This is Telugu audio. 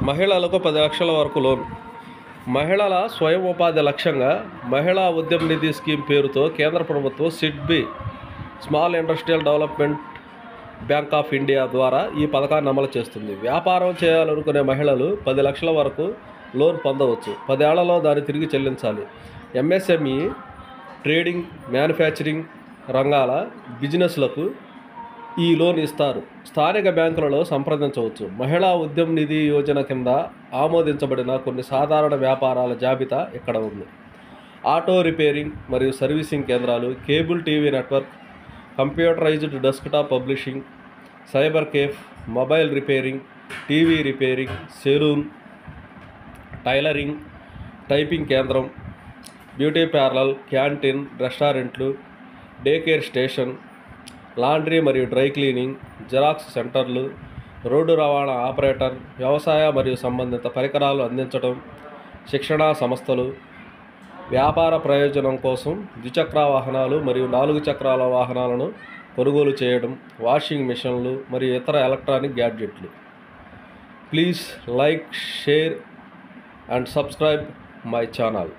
మహిళలకు 10 లక్షల వరకు లోన్. మహిళల స్వయం ఉపాధి లక్ష్యంగా మహిళా ఉద్యమ్ నిధి స్కీమ్ పేరుతో కేంద్ర ప్రభుత్వం SIDBI small industrial development bank of India ద్వారా ఈ పథకాన్ని అమలు చేస్తుంది. వ్యాపారం చేయాలనుకునే మహిళలు 10 లక్షల వరకు లోన్ పొందవచ్చు. 10 ఏళ్లలో దాన్ని తిరిగి చెల్లించాలి. ఎంఎస్ఎంఈ, ట్రేడింగ్, మ్యానుఫ్యాక్చరింగ్ రంగాల బిజినెస్లకు ఈ లోన్ ఇస్తారు. స్థానిక బ్యాంకులలో సంప్రదించవచ్చు. మహిళా ఉద్యమ్ నిధి యోజన కింద ఆమోదించబడిన కొన్ని సాధారణ వ్యాపారాల జాబితా ఇక్కడ ఉంది. ఆటో రిపేరింగ్ మరియు సర్వీసింగ్ కేంద్రాలు, cable TV network, computerised desktop publishing, cyber cafe, mobile repairing, TV repairing, salon, tailoring, typing కేంద్రం, బ్యూటీ పార్లర్, క్యాంటీన్, రెస్టారెంట్లు, డే కేర్ స్టేషన్, లాండ్రీ మరియు డ్రై క్లీనింగ్, జిరాక్స్ సెంటర్లు, రోడ్డు రవాణా ఆపరేటర్, వ్యవసాయ మరియు సంబంధిత పరికరాలు అందించడం, శిక్షణా సంస్థలు, వ్యాపార ప్రయోజనం కోసం ద్విచక్ర వాహనాలు మరియు 4 చక్రాల వాహనాలను కొనుగోలు చేయడం, వాషింగ్ మిషన్లు మరియు ఇతర ఎలక్ట్రానిక్ గ్యాడ్జెట్లు. Please like, share and subscribe my channel.